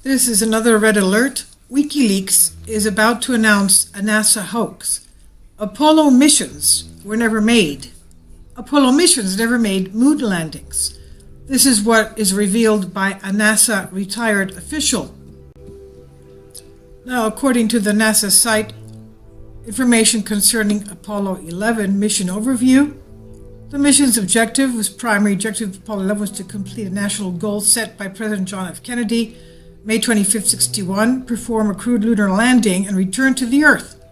This is another red alert. Wikileaks is about to announce a NASA hoax. Apollo missions were never made. Apollo missions never made moon landings. This is what is revealed by a NASA retired official. Now, according to the NASA site, information concerning Apollo 11 mission overview. The mission's primary objective of Apollo 11 was to complete a national goal set by President John F. Kennedy, May 25, 1961, perform a crewed lunar landing and return to the Earth.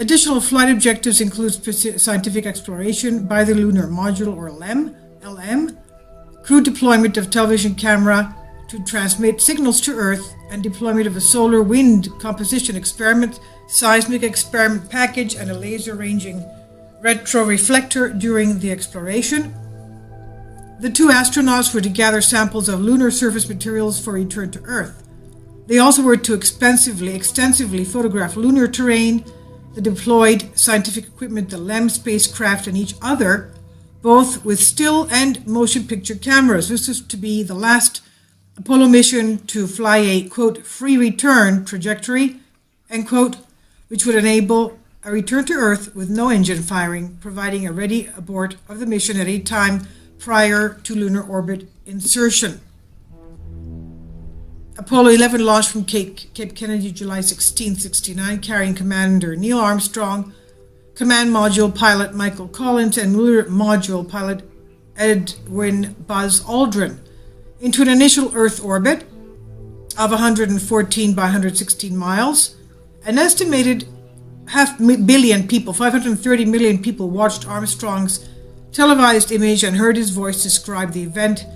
Additional flight objectives include scientific exploration by the Lunar Module, or LM, crew deployment of television camera to transmit signals to Earth, and deployment of a solar wind composition experiment, seismic experiment package, and a laser ranging retroreflector during the exploration. The two astronauts were to gather samples of lunar surface materials for return to Earth. They also were to extensively photograph lunar terrain, the deployed scientific equipment, the LEM spacecraft, and each other, both with still and motion picture cameras. This is to be the last Apollo mission to fly a, quote, free return trajectory, end quote, which would enable a return to Earth with no engine firing, providing a ready abort of the mission at any time prior to lunar orbit insertion. Apollo 11 launched from Cape Kennedy July 16, 1969, carrying Commander Neil Armstrong, Command Module pilot Michael Collins, and Lunar Module pilot Edwin Buzz Aldrin into an initial Earth orbit of 114 by 116 miles. An estimated 500 million people, 530 million people watched Armstrong's televised image and heard his voice describe the event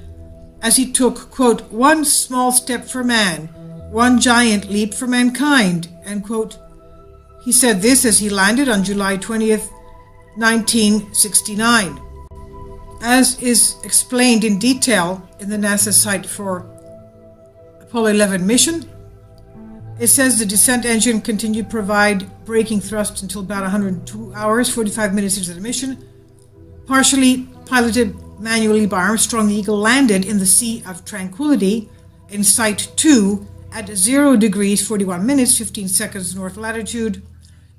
as he took, quote, one small step for man, one giant leap for mankind, end quote. He said this as he landed on July 20th, 1969. As is explained in detail in the NASA site for Apollo 11 mission, it says the descent engine continued to provide braking thrust until about 102 hours, 45 minutes into the mission. Partially piloted manually by Armstrong, the Eagle landed in the Sea of Tranquility in Site 2 at 0 degrees 41 minutes 15 seconds north latitude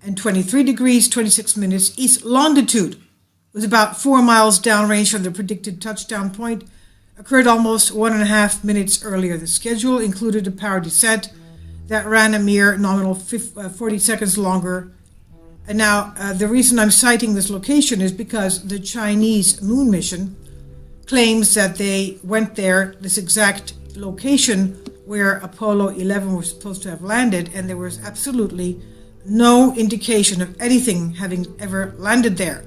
and 23 degrees 26 minutes east longitude. It was about 4 miles downrange from the predicted touchdown point. Occurred almost 1.5 minutes earlier. The schedule included a power descent that ran a mere nominal 40 seconds longer. And now, the reason I'm citing this location is because the Chinese moon mission claims that they went there, this exact location where Apollo 11 was supposed to have landed, and there was absolutely no indication of anything having ever landed there.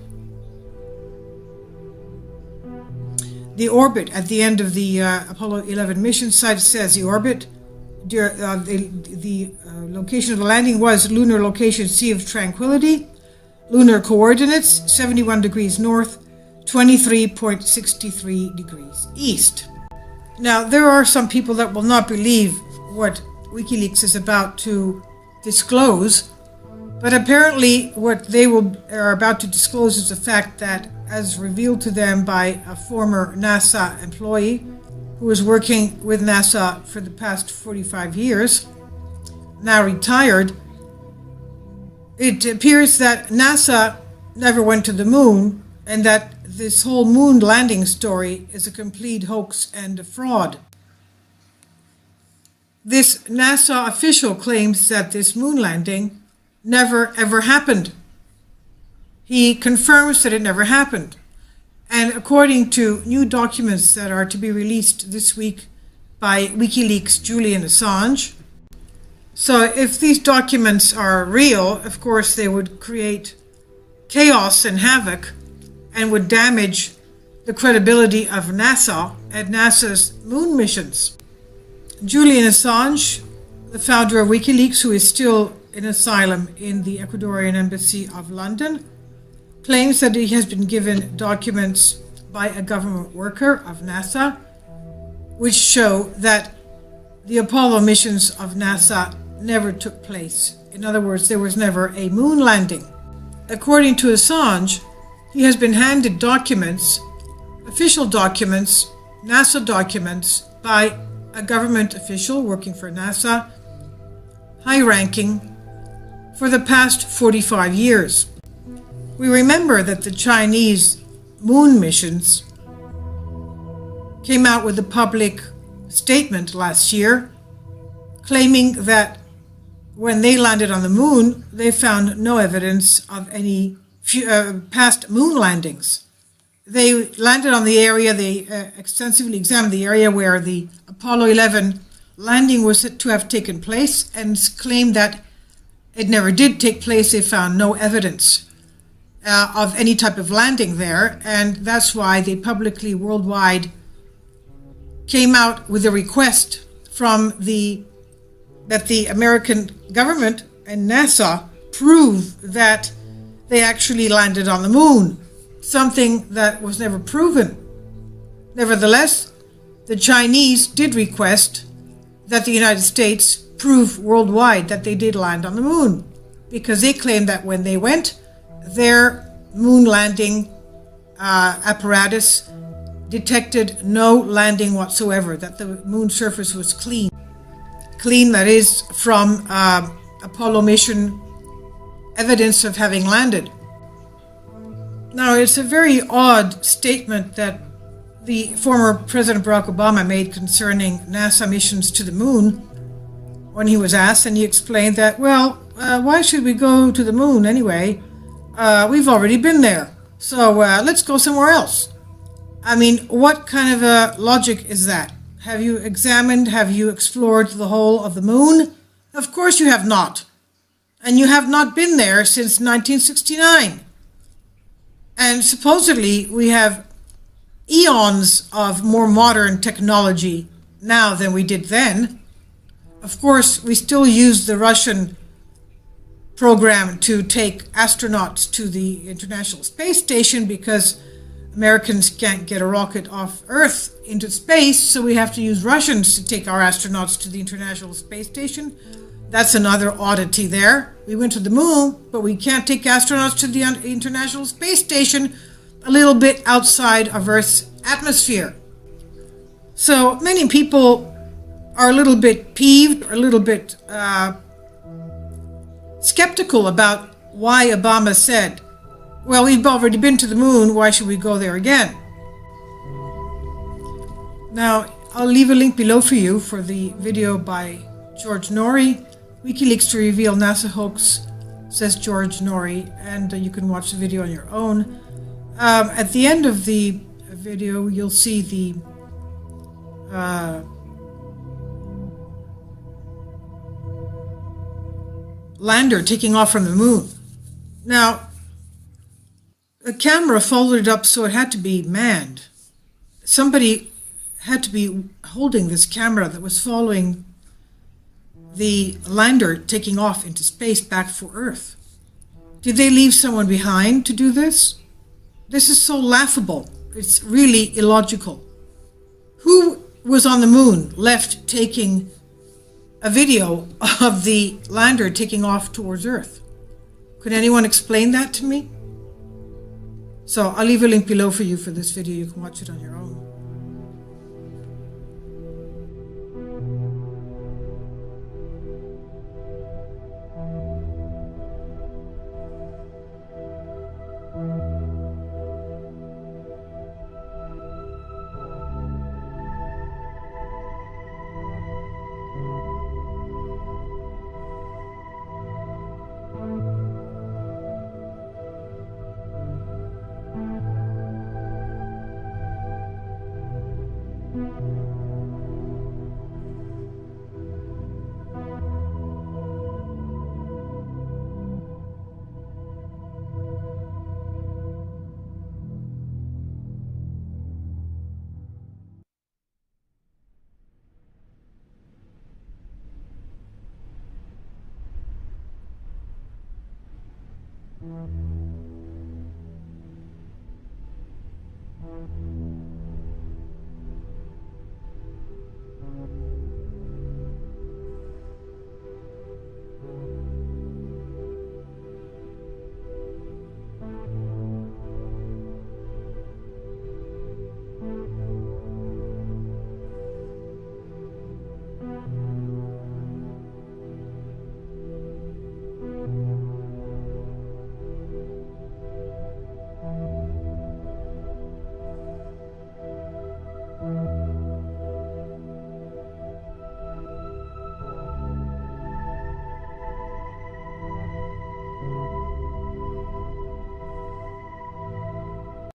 The orbit at the end of the Apollo 11 mission site says the orbit, the location of the landing was lunar location Sea of Tranquility, lunar coordinates 71 degrees north, 23.63 degrees east. Now, there are some people that will not believe what Wikileaks is about to disclose, but apparently what they are about to disclose is the fact that, as revealed to them by a former NASA employee who was working with NASA for the past 45 years, now retired, it appears that NASA never went to the moon and that this whole moon landing story is a complete hoax and a fraud. This NASA official claims that this moon landing never ever happened. He confirms that it never happened. And according to new documents that are to be released this week by Wikileaks' Julian Assange, so if these documents are real, of course they would create chaos and havoc and would damage the credibility of NASA and NASA's moon missions. Julian Assange, the founder of Wikileaks, who is still in asylum in the Ecuadorian Embassy of London, claims that he has been given documents by a government worker of NASA which show that the Apollo missions of NASA never took place. In other words, there was never a moon landing. According to Assange, he has been handed documents, official documents, NASA documents, by a government official working for NASA, high-ranking, for the past 45 years. We remember that the Chinese moon missions came out with a public statement last year claiming that when they landed on the moon, they found no evidence of any past moon landings. They landed on the area, they extensively examined the area where the Apollo 11 landing was said to have taken place and claimed that it never did take place. They found no evidence of any type of landing there, and that's why they publicly, worldwide, came out with a request from that the American government and NASA prove that they actually landed on the moon, something that was never proven. Nevertheless, the Chinese did request that the United States prove worldwide that they did land on the moon, because they claimed that when they went, their moon landing apparatus detected no landing whatsoever, that the moon surface was clean. Clean, that is, from Apollo mission evidence of having landed. Now, it's a very odd statement that the former President Barack Obama made concerning NASA missions to the moon when he was asked, and he explained that, well, why should we go to the moon anyway? We've already been there, so let's go somewhere else. I mean, what kind of a logic is that? Have you explored the whole of the moon? Of course you have not. And you have not been there since 1969. And supposedly we have eons of more modern technology now than we did then. Of course, we still use the Russian program to take astronauts to the International Space Station because Americans can't get a rocket off Earth into space, so we have to use Russians to take our astronauts to the International Space Station. That's another oddity there. We went to the moon, but we can't take astronauts to the International Space Station, a little bit outside of Earth's atmosphere. So many people are a little bit peeved, or a little bit skeptical about why Obama said, well, we've already been to the moon, why should we go there again? Now, I'll leave a link below for you for the video by George Norrie, Wikileaks to reveal NASA hoax, says George Norrie, and you can watch the video on your own. At the end of the video, you'll see the lander taking off from the moon. Now, the camera folded up so it had to be manned. Somebody had to be holding this camera that was following the lander taking off into space back for Earth. Did they leave someone behind to do this? This is so laughable. It's really illogical. Who was on the moon left taking a video of the lander taking off towards Earth? Could anyone explain that to me? So I'll leave a link below for you for this video. You can watch it on your own.